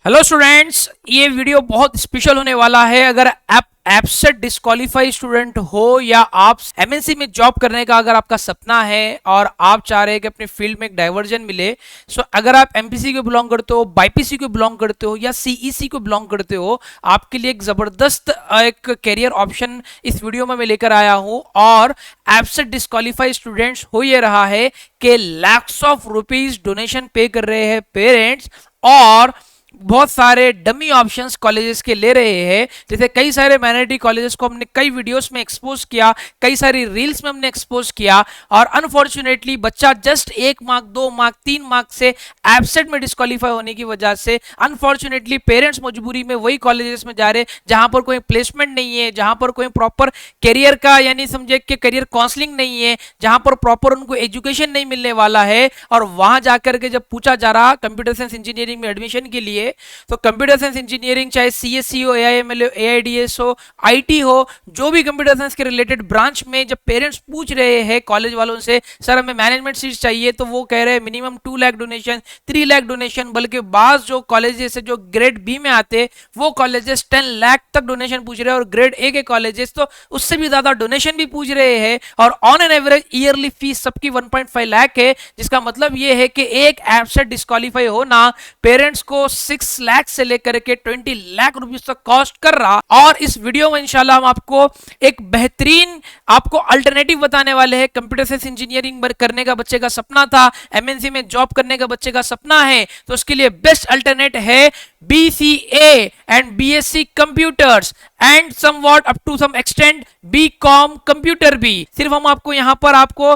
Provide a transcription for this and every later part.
Hello students, ये video बहुत special होने वाला है। अगर आप ऐप से डिस्क्वालीफाई स्टूडेंट हो या आप एमएनसी में जॉब करने का अगर आपका सपना है और आप चाह रहे हैं कि अपने फील्ड में एक डाइवर्जन मिले, सो अगर आप एमपीसी को बिलोंग करते हो, बाईपीसी को बिलोंग करते हो या सीईसी को बिलोंग करते हो, आपके लिए एक जबरदस्त एक करियर ऑप्शन इस वीडियो में मैं लेकर आया हूं। और ऐप से डिस्क्वालीफाई स्टूडेंट्स हो ये रहा है कि लैक्स ऑफ रुपीज डोनेशन पे कर रहे हैं पेरेंट्स और बहुत सारे डमी ऑप्शंस कॉलेजेस के ले रहे हैं। जैसे कई सारे माइनॉरिटी कॉलेजेस को हमने कई वीडियोस में एक्सपोज किया, कई सारी रील्स में हमने एक्सपोज किया, और अनफॉर्चुनेटली बच्चा जस्ट 1 मार्क 2 मार्क 3 मार्क से एब्सेंट में डिस्क्वालीफाई होने की वजह से अनफॉर्चुनेटली पेरेंट्स मजबूरी में वही कॉलेजेस में जा रहे जहां पर कोई प्लेसमेंट नहीं है, जहां पर कोई प्रॉपर करियर का यानी समझे कि करियर काउंसलिंग नहीं है, जहां पर प्रॉपर उनको एजुकेशन नहीं मिलने वाला है। और वहां जाकर के जब पूछा जा रहा कंप्यूटर साइंस इंजीनियरिंग में एडमिशन के लिए, तो कंप्यूटर साइंस इंजीनियरिंग चाहे सीएससी हो, एआईएमएल हो, एआईडीएस हो, आईटी हो, जो भी कंप्यूटर साइंस के रिलेटेड ब्रांच में जब पेरेंट्स पूछ रहे हैं कॉलेज वालों से सर हमें मैनेजमेंट सीट चाहिए, तो वो कह रहे हैं minimum 2 lakh donation, 3 lakh donation, बल्कि बाज जो कॉलेजेस है जो ग्रेड बी में आते वो कॉलेजेस 10 लाख तक डोनेशन पूछ रहे हैं, और ग्रेड ए के कॉलेजेस तो उससे भी ज्यादा डोनेशन भी पूछ रहे हैं। और on an average yearly fees सबकी 1.5 लाख है, जिसका मतलब ये है कि एक ऐप से डिस्क्वालीफाई होना पेरेंट्स को 6 लाख से लेकर के 20 लाख रुपीस तक कॉस्ट कर रहा। और इस वीडियो में इंशाल्लाह हम आपको एक बेहतरीन आपको अल्टरनेटिव बताने वाले हैं। कंप्यूटर साइंस इंजीनियरिंग करने का बच्चे का सपना था, एमएनसी में जॉब करने का बच्चे का सपना है, तो उसके लिए बेस्ट अल्टरनेट है BCA and BSc computers and somewhat up to some extent BCom computer भी। सिर्फ हम आपको यहां पर आपको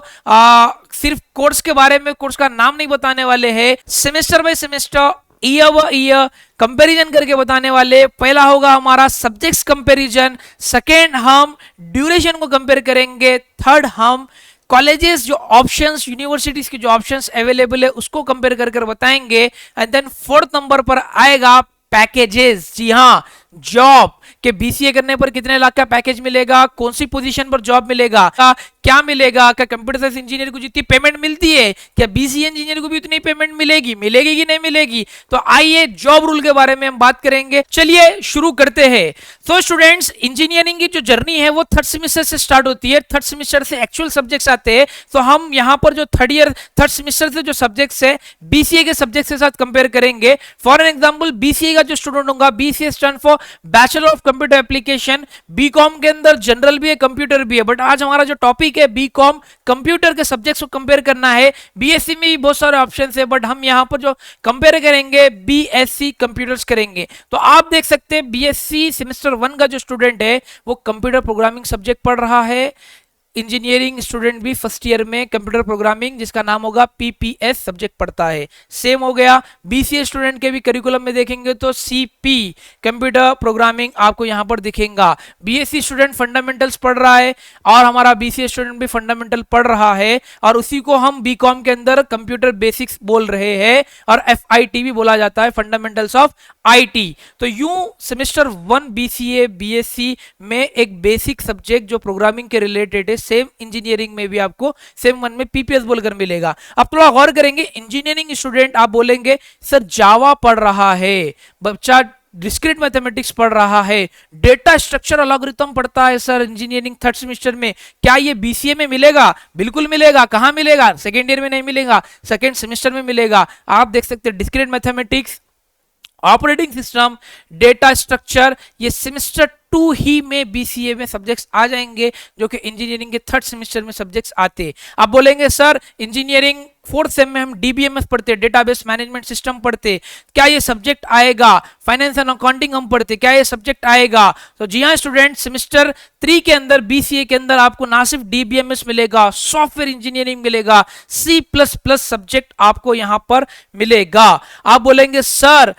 सिर्फ कोर्स के बारे में, कोर्स का नाम नहीं बताने वाले हैं, semester by semester, year by year comparison करके बताने वाले। पहला होगा हमारा सब्जेक्ट्स कंपैरिजन, सेकेंड हम ड्यूरेशन को कंपेयर करेंगे, थर्ड हम कॉलेजेस जो ऑप्शंस, यूनिवर्सिटीज के जो ऑप्शंस अवेलेबल है उसको कंपेयर कर कर बताएंगे। एंड देन फोर्थ नंबर पर आएगा पैकेजेस। जी हाँ, जॉब के बीसीए करने पर कितने लाख का पैकेज मिलेगा, कौन सी पोजीशन पर जॉब मिलेगा, क्या मिलेगा, क्या कंप्यूटर साइंस इंजीनियर को जितनी पेमेंट मिलती है क्या बीसीए इंजीनियर को भी उतनी पेमेंट मिलेगी कि नहीं मिलेगी। तो आइए जॉब रूल के बारे में हम बात करेंगे। चलिए शुरू करते हैं। तो स्टूडेंट्स, इंजीनियरिंग की जो जर्नी है वो थर्ड सेमेस्टर से स्टार्ट होती है। थर्ड सेमेस्टर से एक्चुअल सब्जेक्ट्स आते हैं, तो हम यहां पर जो थर्ड सेमेस्टर से जो सब्जेक्ट्स है बीसीए के सब्जेक्ट के साथ कंपेयर करेंगे। फॉर एन एग्जांपल, बीसीए का जो स्टूडेंट होगा, BCA stand for bachelor of computer application. BCom के अंदर जनरल भी है, कंप्यूटर भी है, बट आज हमारा जो टॉपिक है बीकॉम कंप्यूटर के सब्जेक्ट्स को कंपेयर करना है। बीएससी में भी बहुत सारे ऑप्शंस है, बट हम यहां पर जो कंपेयर करेंगे बीएससी कंप्यूटर्स करेंगे। तो आप देख सकते हैं बीएससी सेमेस्टर 1 का जो स्टूडेंट है वो कंप्यूटर प्रोग्रामिंग सब्जेक्ट पढ़ रहा है। इंजीनियरिंग स्टूडेंट भी फर्स्ट ईयर में कंप्यूटर प्रोग्रामिंग, जिसका नाम होगा पीपीएस, सब्जेक्ट पढ़ता है। सेम हो गया बीसीए स्टूडेंट के भी करिकुलम में देखेंगे तो सीपी कंप्यूटर प्रोग्रामिंग आपको यहां पर दिखेगा। बीएससी स्टूडेंट फंडामेंटल्स पढ़ रहा है और हमारा बीसीए स्टूडेंट भी फंडामेंटल पढ़ रहा है, और उसी को हम बीकॉम के अंदर कंप्यूटर बेसिक्स बोल रहे हैं और एफआईटी भी बोला जाता है, फंडामेंटल्स ऑफ आईटी। तो यूं सेमेस्टर 1 बीसीए बीएससी में एक बेसिक सब्जेक्ट जो प्रोग्रामिंग के रिलेटेड है, सेम इंजीनियरिंग में भी आपको सेम 1 में पीपीएस बोलकर मिलेगा। अब थोड़ा गौर करेंगे, इंजीनियरिंग स्टूडेंट आप बोलेंगे सर जावा पढ़ रहा है, बच्चा डिस्क्रीट मैथमेटिक्स पढ़ रहा है, डेटा स्ट्रक्चर अलगोरिथम पढ़ता है सर इंजीनियरिंग थर्ड सेमेस्टर में, क्या ये बीसीए में मिलेगा? बिल्कुल मिलेगा। कहां मिलेगा? सेकेंड ईयर में नहीं मिलेगा, सेकेंड सेमेस्टर में मिलेगा। आप देख सकते हैं discrete mathematics, operating system, data structure, ये सेमेस्टर 2 ही में बीसीए में सब्जेक्ट्स आ जाएंगे, जो कि इंजीनियरिंग के थर्ड सेमेस्टर में सब्जेक्ट्स आते हैं। आप बोलेंगे सर इंजीनियरिंग फोर्थ सेम में हम डीबीएमएस पढ़ते, डेटाबेस मैनेजमेंट सिस्टम पढ़ते, क्या ये सब्जेक्ट आएगा? फाइनेंस एंड अकाउंटिंग हम पढ़ते, क्या ये सब्जेक्ट आएगा? तो जी हाँ स्टूडेंट, सेमेस्टर 3 के अंदर बीसीए के अंदर आपको ना सिर्फ डीबीएमएस मिलेगा, सॉफ्टवेयर इंजीनियरिंग मिलेगा, C++ सब्जेक्ट आपको यहां पर मिलेगा। आप बोलेंगे सर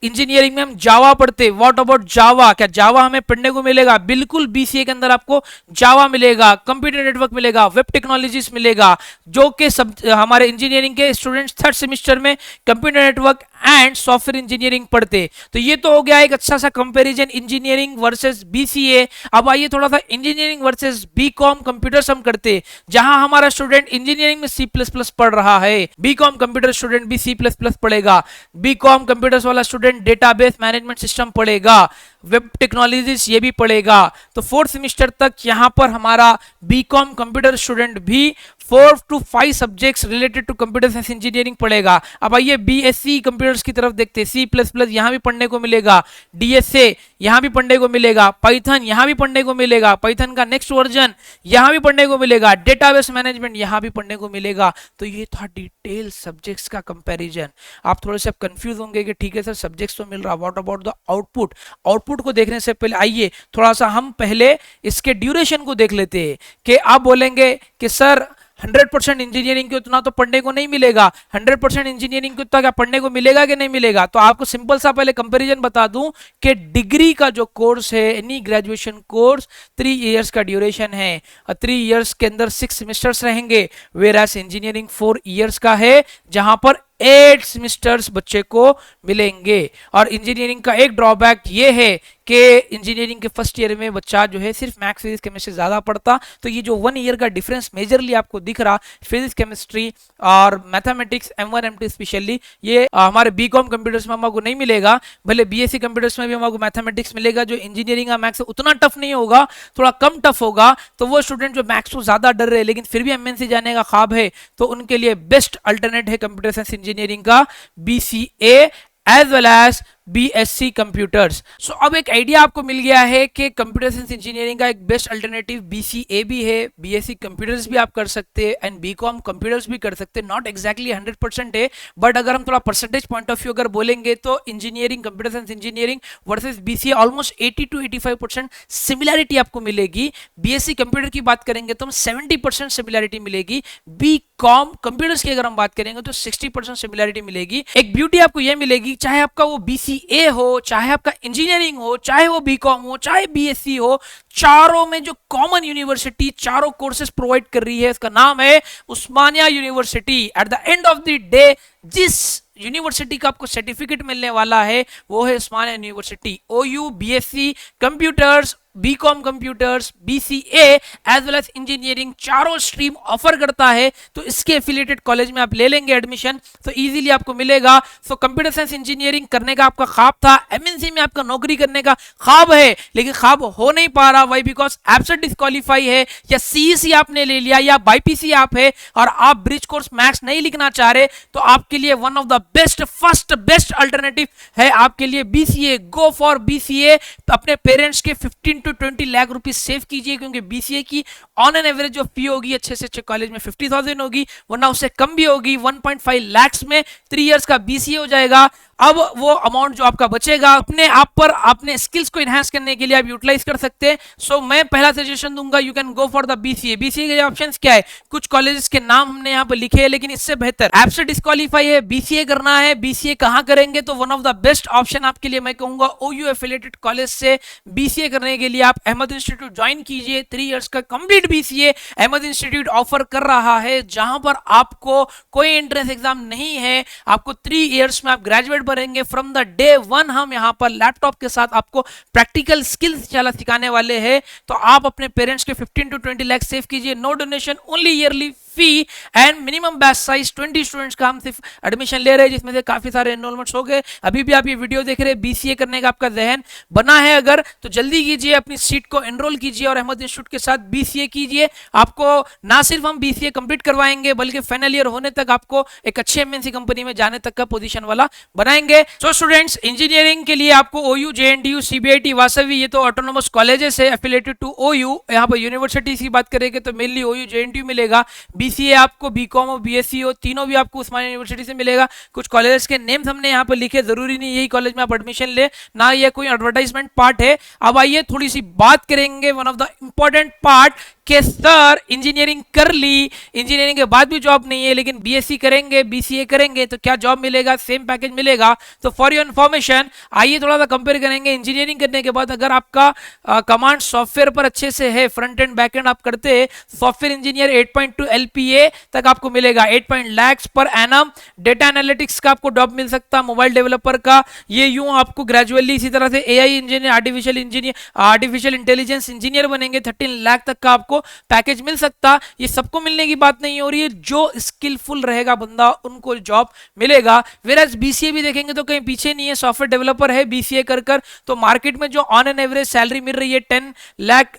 इंजीनियरिंग में हम जावा पढ़ते, व्हाट अबाउट जावा, क्या जावा हमें पढ़ने को मिलेगा? बिल्कुल, बीसीए के अंदर आपको जावा मिलेगा, कंप्यूटर नेटवर्क मिलेगा, वेब टेक्नोलॉजीज मिलेगा, जो कि हमारे इंजीनियरिंग के स्टूडेंट्स थर्ड सेमेस्टर में computer network and software engineering पढ़ते। तो ये तो हो गया एक अच्छा सा कंपैरिजन इंजीनियरिंग वर्सेस बीसीए। अब आइए थोड़ा सा इंजीनियरिंग वर्सेस बीकॉम कंप्यूटर्स हम करते, जहां हमारा स्टूडेंट इंजीनियरिंग में सी प्लस प्लस पढ़ रहा है, बीकॉम कंप्यूटर स्टूडेंट भी सी प्लस प्लस पढ़ेगा, बीकॉम कंप्यूटर्स वाला स्टूडेंट डेटाबेस मैनेजमेंट सिस्टम पढ़ेगा, वेब टेक्नोलॉजीज ये भी पढ़ेगा। तो फोर्थ सेमेस्टर तक यहाँ पर हमारा बीकॉम कंप्यूटर स्टूडेंट भी 4 to 5 subjects related to computer science engineering पढ़ेगा। अब आइए बीएससी कंप्यूटर्स की तरफ देखते हैं। सी प्लस प्लस यहाँ भी पढ़ने को मिलेगा, डीएसए यहाँ भी पढ़ने को मिलेगा, पाइथन यहाँ भी पढ़ने को मिलेगा, पाइथन का नेक्स्ट वर्जन यहाँ भी पढ़ने को मिलेगा, डेटाबेस मैनेजमेंट यहाँ भी पढ़ने को मिलेगा। तो ये था डिटेल सब्जेक्ट्स का कंपैरिजन। आप थोड़े से कंफ्यूज होंगे कि ठीक है सर सब्जेक्ट्स तो मिल रहा, what about the output. Output को देखने से पहले आइए थोड़ा सा हम पहले इसके ड्यूरेशन को देख लेते हैं। कि आप बोलेंगे कि सर 100% इंजीनियरिंग को उतना तो पढ़ने को नहीं मिलेगा, 100% इंजीनियरिंग को उतना क्या पढ़ने को मिलेगा कि नहीं मिलेगा। तो आपको सिंपल सा पहले कंपैरिजन बता दूं कि डिग्री का जो कोर्स है, एनी ग्रेजुएशन कोर्स 3 इयर्स का ड्यूरेशन है और 3 इयर्स के अंदर 6 सेमेस्टर्स रहेंगे, वेयरएज इंजीनियरिंग 4 इयर्स का है जहां पर 8 सेमेस्टर्स बच्चे को मिलेंगे। और इंजीनियरिंग का एक ड्रॉबैक ये है कि इंजीनियरिंग के फर्स्ट ईयर में बच्चा जो है सिर्फ मैथ्स फिजिक्स केमिस्ट्री ज्यादा पढ़ता। तो ये जो 1 ईयर का डिफरेंस मेजरली आपको दिख रहा, फिजिक्स केमिस्ट्री और मैथमेटिक्स M1 M2 स्पेशली, ये हमारे बीकॉम कंप्यूटर्स में हमको नहीं मिलेगा। भले बीएससी कंप्यूटर्स में भी हमको मैथमेटिक्स मिलेगा, जो इंजीनियरिंग का मैथ्स उतना टफ नहीं होगा, थोड़ा कम टफ होगा। तो वो स्टूडेंट जो मैथ्स को ज्यादा डर रहे लेकिन फिर भी एमएनसी जाने का ख्वाब है, तो उनके लिए बेस्ट अल्टरनेट है कंप्यूटर साइंस इंजीनियरिंग का BCA as well as BSc computers. So अब एक आइडिया आपको मिल गया है कि कंप्यूटर साइंस इंजीनियरिंग का एक बेस्ट अल्टरनेटिव बीसीए भी है, बीएससी कंप्यूटर्स भी आप कर सकते हैं एंड बीकॉम कंप्यूटर्स भी कर सकते हैं। नॉट एक्जैक्टली 100% है, बट अगर हम थोड़ा परसेंटेज पॉइंट ऑफ व्यू अगर बोलेंगे तो engineering computer science engineering versus BCA almost 80 to 85% similarity आपको मिलेगी। बीएससी कंप्यूटर की बात करेंगे तो 70% सिमिलैरिटी मिलेगी, बीकॉम कंप्यूटर्स की अगर हम बात करेंगे तो 60% सिमिलैरिटी मिलेगी। एक ब्यूटी आपको यह मिलेगी, चाहे आपका वो बीसीए हो, चाहे आपका इंजीनियरिंग हो, चाहे वो बीकॉम हो, चाहे बीएससी हो, चारों में जो कॉमन यूनिवर्सिटी चारों कोर्सेज प्रोवाइड कर रही है उसका नाम है Osmania university. At the end of the day जिस यूनिवर्सिटी का आपको सर्टिफिकेट मिलने वाला है वो है Osmania university. OU BSc computers, BCom computers, BCA as well as engineering चारों स्ट्रीम ऑफर करता है। तो इसके एफिलिएटेड कॉलेज में आप ले लेंगे एडमिशन तो इजीली आपको मिलेगा। सो कंप्यूटर साइंस इंजीनियरिंग करने का आपका ख्वाब था, एमएनसी में आपका नौकरी करने का ख्वाब है, लेकिन ख्वाब हो नहीं पा रहा, वाई बिकॉज एब्सेंट डिस्क्वालीफाई है, या सीईसी आपने ले लिया या बाईपीसी आप है और आप ब्रिज कोर्स मैथ्स नहीं लिखना चाह रहे, तो आपके लिए one of the best first best alternative है आपके लिए बीसीए। Go for BCA. अपने पेरेंट्स के 15 to 20 लाख रुपीस सेव कीजिए, क्योंकि बीसीए की ऑन एन एवरेज जो फी होगी अच्छे से अच्छे कॉलेज में 50,000 होगी, वरना उससे कम भी होगी। 1.5 लाख में 3 इयर्स का बीसीए हो जाएगा। अब वो अमाउंट जो आपका बचेगा अपने आप पर अपने स्किल्स को एनहांस करने के लिए आप यूटिलाइज कर सकते हैं। सो मैं पहला सजेशन दूंगा, you can go for the BCA. BCA के ऑप्शंस क्या है, कुछ कॉलेजेस के नाम हमने यहाँ पर लिखे हैं, लेकिन इससे बेहतर ऐप से डिस्क्वालीफाई है, बीसीए करना है, बीसीए कहाँ करेंगे, तो one of the best option आपके लिए मैं कहूंगा ओयू एफिलिएटेड कॉलेज से बीसीए करने के लिए आप अहमद इंस्टीट्यूट ज्वाइन कीजिए। 3 इयर्स का complete BCA Ahmed institute offer कर रहा है, जहां पर आपको कोई एंट्रेंस एग्जाम नहीं है, आपको 3 इयर्स में आप ग्रेजुएट बनेंगे। फ्रॉम द डे 1 हम यहाँ पर लैपटॉप के साथ आपको प्रैक्टिकल स्किल्स चला सिखाने वाले हैं। तो आप अपने पेरेंट्स के 15 to 20 लाख सेव कीजिए, no donation, only yearly fee and minimum batch size 20 students का हम सिर्फ एडमिशन ले रहे हैं, जिसमें से काफी सारे एनरोलमेंट्स हो गए। अभी भी आप ये वीडियो देख रहे हैं, बीसीए करने का आपका जहन बना है अगर, तो जल्दी कीजिए, अपनी सीट को एनरोल कीजिए और अहमद इंस्टीट्यूट के साथ बीसीए कीजिए। आपको ना सिर्फ हम बीसीए कंप्लीट करवाएंगे, बल्कि फाइनल ईयर होने तक आपको एक अच्छे एमएनसी कंपनी में जाने तक का पोजीशन वाला बनाएंगे। सो स्टूडेंट्स, इंजीनियरिंग के लिए आपको ओयू, जेएनटीयू, सीबीआईटी, वासवी, ये तो ऑटोनोमस कॉलेजेस है एफिलिएटेड टू ओयू। यहाँ पर यूनिवर्सिटी की बात करेंगे तो मेनली ओयू, जेएनटीयू मिलेगा। बीसीए आपको बीकॉम और बीएससी हो, तीनों भी आपको उस्मानिया यूनिवर्सिटी से मिलेगा। कुछ कॉलेजेस के नेम्स हमने यहाँ पर लिखे, जरूरी नहीं यही कॉलेज में आप एडमिशन ले, ना ये कोई एडवर्टाइजमेंट पार्ट है। अब आइए थोड़ी सी बात करेंगे one of the important part कि सर इंजीनियरिंग कर ली, इंजीनियरिंग के बाद भी जॉब नहीं है, लेकिन बीएससी करेंगे, बीसीए करेंगे तो क्या जॉब मिलेगा, सेम पैकेज मिलेगा? तो फॉर योर इन्फॉर्मेशन आइए थोड़ा सा कंपेयर करेंगे। इंजीनियरिंग करने के बाद अगर आपका कमांड सॉफ्टवेयर पर अच्छे से है, फ्रंट एंड बैक एंड आप करते हैं, सॉफ्टवेयर इंजीनियर 8.2 एलपीए तक आपको मिलेगा, 8 lakh per annum. Data analytics का आपको जॉब मिल सकता है, मोबाइल डेवलपर का ये यूं आपको ग्रेजुअली इसी तरह से AI engineer, artificial intelligence engineer बनेंगे, 13 लाख तक का आपको पैकेज मिल सकता। ये सबको मिलने की बात नहीं हो रही है, जो स्किलफुल रहेगा बंदा उनको जॉब मिलेगा। वेराज बीसीए भी देखेंगे तो कहीं पीछे नहीं है, सॉफ्टवेयर डेवलपर है बीसीए कर तो मार्केट में जो ऑन एन एवरेज सैलरी मिल रही है 10 लाख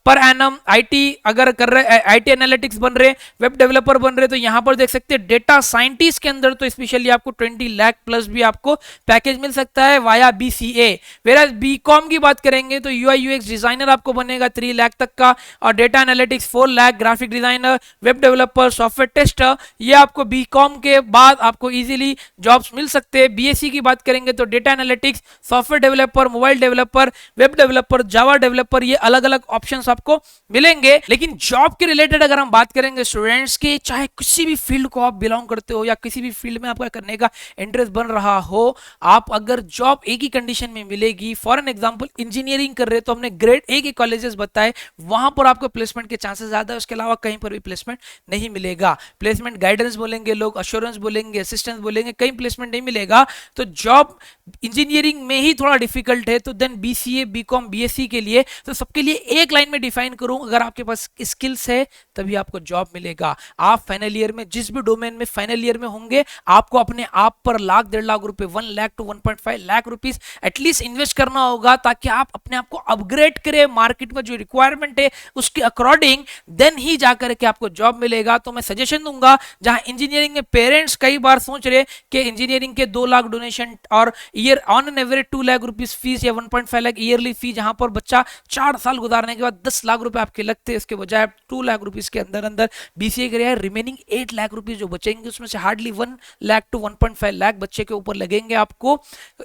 पर एनम। आईटी अगर कर रहे, आईटी एनालिटिक्स बन रहे, वेब डेवलपर बन रहे, तो यहां पर देख सकते हैं डेटा साइंटिस्ट के अंदर तो स्पेशली आपको 20 लाख प्लस भी आपको पैकेज मिल सकता है वाया बीसीए। वेराज बीकॉम की बात करेंगे तो यूआई यूएक्स डिजाइनर आपको बनेगा 3 लाख तक का, और data analytics 4 lakh, graphic designer, web developer, software tester, ये आपको बीकॉम के बाद आपको इजीली जॉब्स मिल सकते हैं। बीएससी की बात करेंगे तो data analytics, software developer, mobile developer, web developer, Java developer, ये अलग अलग ऑप्शंस आपको मिलेंगे। लेकिन जॉब के रिलेटेड अगर हम बात करेंगे स्टूडेंट्स के, चाहे किसी भी फील्ड को आप बिलोंग करते हो या किसी भी फील्ड में आपका करने का इंटरेस्ट बन रहा हो, आप अगर जॉब एक ही कंडीशन में मिलेगी, फॉर एन एग्जांपल इंजीनियरिंग कर रहे तो हमने ग्रेड ए के कॉलेजेस बताए, वहां पर आपको प्लेसमेंट के चांसेस ज्यादा है, उसके अलावा कहीं पर भी प्लेसमेंट नहीं मिलेगा। प्लेसमेंट गाइडेंस बोलेंगे लोग, अश्योरेंस बोलेंगे, असिस्टेंस बोलेंगे, कहीं प्लेसमेंट नहीं मिलेगा। तो जॉब इंजीनियरिंग में ही थोड़ा डिफिकल्ट है, तो देन बीसीए, बीकॉम, बीएससी के लिए तो सबके लिए एक लाइन में डिफाइन करूं, अगर आपके पास स्किल्स है तभी आपको जॉब मिलेगा। आप फाइनल ईयर में जिस भी डोमेन में फाइनल ईयर में होंगे, आपको अपने आप पर लाख 1.5 लाख रुपए, 1 lakh to 1.5 lakh rupees at least invest करना होगा, ताकि आप अपने आप को अपग्रेड करें मार्केट में जो रिक्वायरमेंट है उसके अकॉर्डिंग, देन ही जाकर के आपको जॉब मिलेगा। तो मैं सजेशन दूंगा, जहां इंजीनियरिंग में पेरेंट्स कई बार सोच रहे कि इंजीनियरिंग के 2 लाख डोनेशन और year on an average 2 lakh rupees fees या 1.5 लाख ईयरली फी, जहां पर बच्चा 4 साल गुजारने के बाद 10 लाख रुपए आपके लगते हैं, इसके बजाय 2 लाख रुपीस के अंदर अंदर बीसीए करिए, रिमेनिंग 8 लाख रुपीस जो बचेंगे उसमें से हार्डली 1 लाख टू 1.5 लाख बच्चे के ऊपर लगेंगे आपको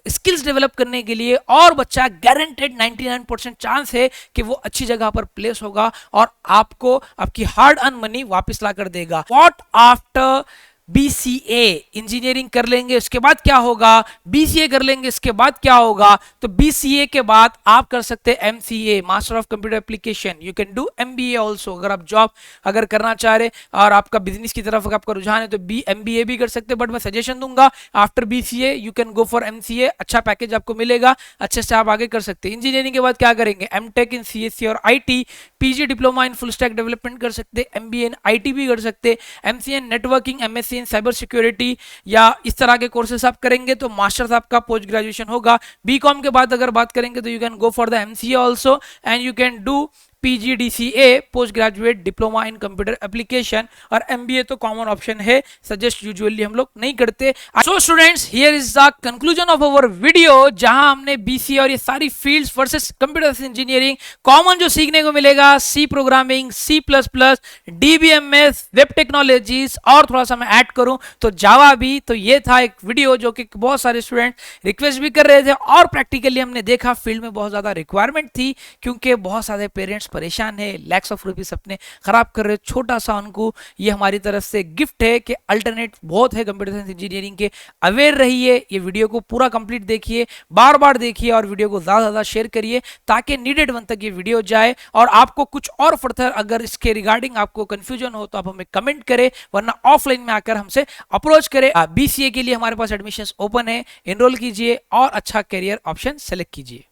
स्किल्स डेवलप करने के लिए, और बच्चा गारंटेड 99% चांस है कि वो अच्छी जगह पर प्लेस होगा और आपको आपकी हार्ड अर्न मनी वापस ला कर देगा। What after BCA? इंजीनियरिंग कर लेंगे उसके बाद क्या होगा, बीसीए कर लेंगे इसके बाद क्या होगा? तो बीसीए के बाद आप कर सकते हैं MCA, master of computer application. You can do MBA also, अगर आप जॉब अगर करना चाह रहे और आपका बिजनेस की तरफ आपका रुझान है तो एमबीए भी कर सकते हैं। बट मैं सजेशन दूंगा after BCA you can go for MCA, अच्छा पैकेज आपको मिलेगा, अच्छे से आप आगे कर सकते हैं। इंजीनियरिंग के बाद क्या करेंगे, एमटेक इन सीएससी और IT, PG diploma in full stack development कर सकते हैं, एमबीए इन आईटी भी कर सकते हैं, MCA in networking, MSc in cyber security, या इस तरह के कोर्सेस आप करेंगे तो मास्टर्स आपका पोस्ट ग्रेजुएशन होगा। बीकॉम के बाद अगर बात करेंगे तो you can go for the MCA also and you can do PGDCA, post graduate diploma in computer application, और एमबीए तो कॉमन ऑप्शन है, सजेस्ट यूजुअली हम लोग नहीं करते। So students, here is the conclusion of our video, जहां हमने BCA और ये सारी fields versus computer engineering common जो सीखने को मिलेगा, C programming, C plus plus, DBMS, web technologies, और थोड़ा सा मैं ऐड करूं तो जावा भी। तो ये था एक वीडियो जो कि बहुत सारे स्टूडेंट रिक्वेस्ट भी कर रहे थे, और प्रैक्टिकली हमने देखा फील्ड में बहुत ज्यादा रिक्वायरमेंट थी, क्योंकि बहुत सारे पेरेंट्स परेशान है, लैक्स ऑफ रुपीस अपने खराब कर रहे, छोटा सा उनको ये हमारी तरफ से गिफ्ट है कि अल्टरनेट बहुत है कंप्यूटर साइंस इंजीनियरिंग के। अवेयर रहिए, ये वीडियो को पूरा कंप्लीट देखिए, बार बार देखिए, और वीडियो को ज्यादा ज्यादा शेयर करिए ताकि नीडेड वन तक ये वीडियो जाए। और आपको कुछ और फर्दर अगर इसके रिगार्डिंग आपको कंफ्यूजन हो तो आप हमें कमेंट करें, वरना ऑफलाइन में आकर हमसे अप्रोच करें। बीसीए के लिए हमारे पास एडमिशन ओपन है, एनरोल कीजिए और अच्छा करियर ऑप्शन सेलेक्ट कीजिए।